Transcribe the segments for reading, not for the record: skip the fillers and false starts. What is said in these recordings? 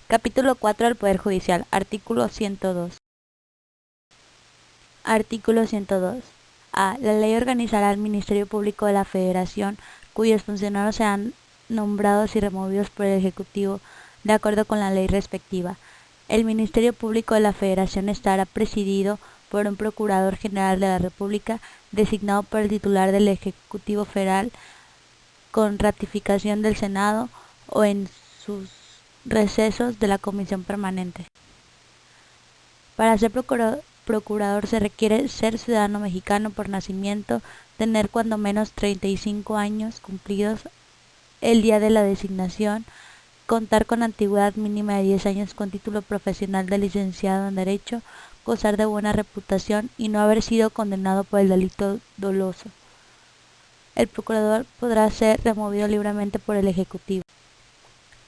Capítulo 4 del Poder Judicial. Artículo 102. Artículo 102. A. La ley organizará el Ministerio Público de la Federación, cuyos funcionarios serán nombrados y removidos por el Ejecutivo, de acuerdo con la ley respectiva. El Ministerio Público de la Federación estará presidido por un Procurador General de la República, designado por el titular del Ejecutivo Federal, con ratificación del Senado o en sus recesos de la Comisión Permanente. Para ser procurador se requiere ser ciudadano mexicano por nacimiento, tener cuando menos 35 años cumplidos el día de la designación, contar con antigüedad mínima de 10 años con título profesional de licenciado en Derecho, gozar de buena reputación y no haber sido condenado por el delito doloso. El procurador podrá ser removido libremente por el Ejecutivo.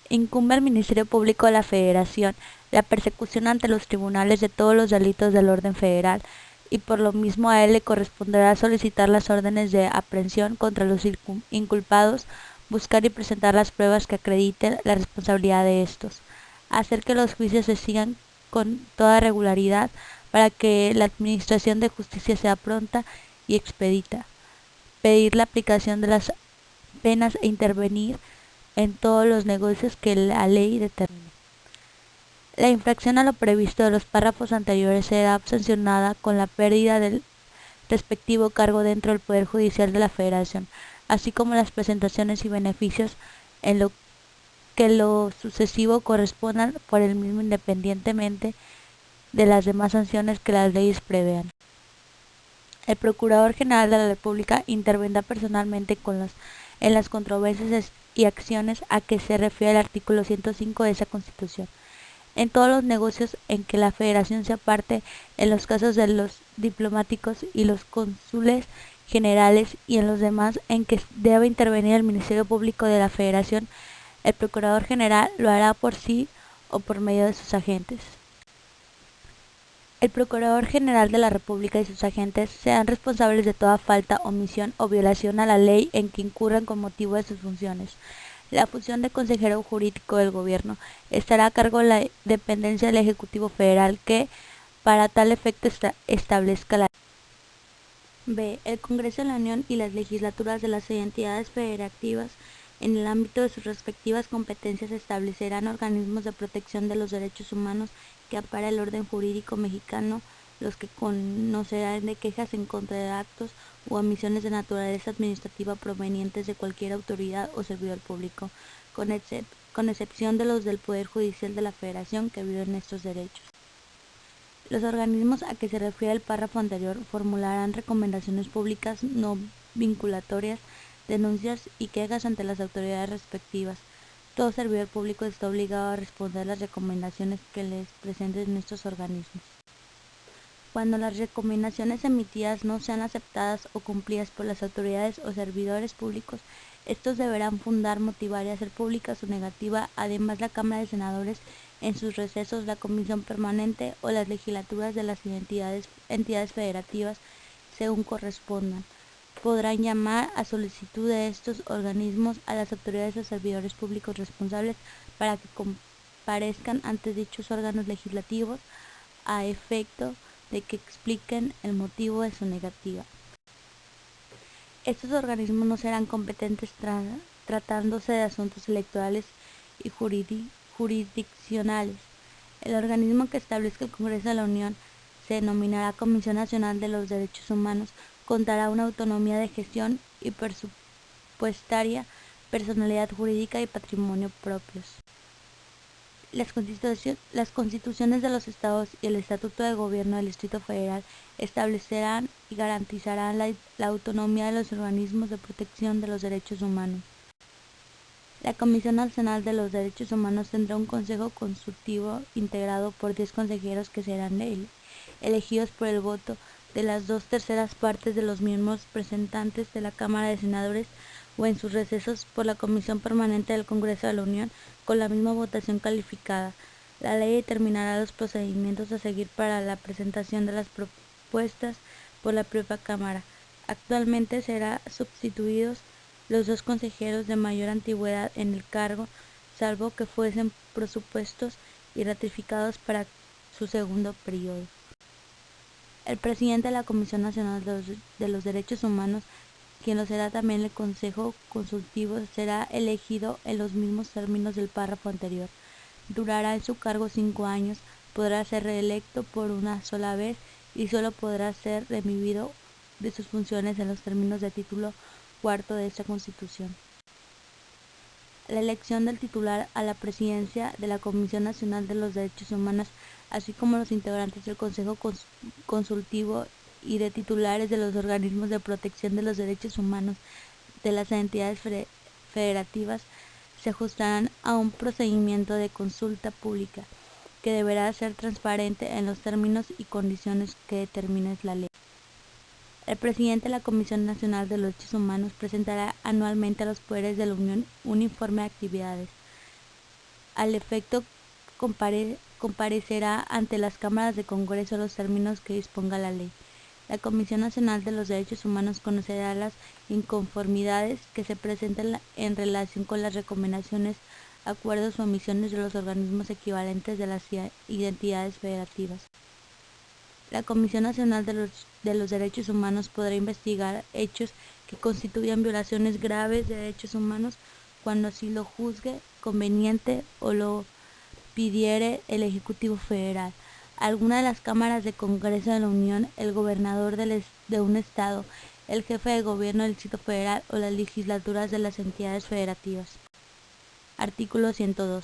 Incumbe al Ministerio Público de la Federación la persecución ante los tribunales de todos los delitos del orden federal, y por lo mismo a él le corresponderá solicitar las órdenes de aprehensión contra los inculpados, buscar y presentar las pruebas que acrediten la responsabilidad de estos, hacer que los juicios se sigan con toda regularidad para que la administración de justicia sea pronta y expedita, pedir la aplicación de las penas e intervenir en todos los negocios que la ley determine. La infracción a lo previsto de los párrafos anteriores será sancionada con la pérdida del respectivo cargo dentro del Poder Judicial de la Federación, así como las presentaciones y beneficios en lo que lo sucesivo correspondan por el mismo, independientemente de las demás sanciones que las leyes prevean. El Procurador General de la República intervendrá personalmente en las controversias y acciones a que se refiere el artículo 105 de esa Constitución, en todos los negocios en que la Federación sea parte, en los casos de los diplomáticos y los cónsules generales y en los demás en que deba intervenir el Ministerio Público de la Federación. El Procurador General lo hará por sí o por medio de sus agentes. El Procurador General de la República y sus agentes serán responsables de toda falta, omisión o violación a la ley en que incurran con motivo de sus funciones. La función de consejero jurídico del Gobierno estará a cargo de la dependencia del Ejecutivo Federal que, para tal efecto, establezca la ley. B. El Congreso de la Unión y las legislaturas de las entidades federativas, en el ámbito de sus respectivas competencias, establecerán organismos de protección de los derechos humanos que ampara el orden jurídico mexicano, los que conocerán de quejas en contra de actos u omisiones de naturaleza administrativa provenientes de cualquier autoridad o servidor público, con excepción de los del Poder Judicial de la Federación que violen estos derechos. Los organismos a que se refiere el párrafo anterior formularán recomendaciones públicas no vinculatorias, denuncias y quejas ante las autoridades respectivas. Todo servidor público está obligado a responder las recomendaciones que les presenten estos organismos. Cuando las recomendaciones emitidas no sean aceptadas o cumplidas por las autoridades o servidores públicos, estos deberán fundar, motivar y hacer pública su negativa. Además, la Cámara de Senadores, en sus recesos, la Comisión Permanente o las legislaturas de las entidades federativas, según correspondan, podrán llamar a solicitud de estos organismos a las autoridades o servidores públicos responsables para que comparezcan ante dichos órganos legislativos a efecto de que expliquen el motivo de su negativa. Estos organismos no serán competentes tratándose de asuntos electorales y jurisdiccionales. El organismo que establezca el Congreso de la Unión se denominará Comisión Nacional de los Derechos Humanos, contará una autonomía de gestión y presupuestaria, personalidad jurídica y patrimonio propios. Las constituciones de los estados y el Estatuto de Gobierno del Distrito Federal establecerán y garantizarán la autonomía de los organismos de protección de los derechos humanos. La Comisión Nacional de los Derechos Humanos tendrá un consejo consultivo integrado por 10 consejeros que serán elegidos por el voto de las 2/3 partes de los miembros representantes de la Cámara de Senadores o en sus recesos por la Comisión Permanente del Congreso de la Unión con la misma votación calificada. La ley determinará los procedimientos a seguir para la presentación de las propuestas por la propia Cámara. Actualmente serán sustituidos los 2 consejeros de mayor antigüedad en el cargo, salvo que fuesen propuestos y ratificados para su segundo periodo. El presidente de la Comisión Nacional de los Derechos Humanos, quien lo será también el Consejo Consultivo, será elegido en los mismos términos del párrafo anterior. Durará en su cargo 5 años, podrá ser reelecto por una sola vez y solo podrá ser removido de sus funciones en los términos del título cuarto de esta Constitución. La elección del titular a la presidencia de la Comisión Nacional de los Derechos Humanos, así como los integrantes del Consejo Consultivo y de titulares de los organismos de protección de los derechos humanos de las entidades federativas, se ajustarán a un procedimiento de consulta pública que deberá ser transparente en los términos y condiciones que determine la ley. El presidente de la Comisión Nacional de los Derechos Humanos presentará anualmente a los poderes de la Unión un informe de actividades. Al efecto, comparecerá ante las cámaras de Congreso los términos que disponga la ley. La Comisión Nacional de los Derechos Humanos conocerá las inconformidades que se presenten en relación con las recomendaciones, acuerdos o omisiones de los organismos equivalentes de las entidades federativas. La Comisión Nacional de los Derechos Humanos podrá investigar hechos que constituyan violaciones graves de derechos humanos cuando así lo juzgue conveniente o lo pidiere el Ejecutivo Federal, alguna de las cámaras de Congreso de la Unión, el gobernador de un estado, el jefe de gobierno del Distrito Federal o las legislaturas de las entidades federativas. Artículo 102.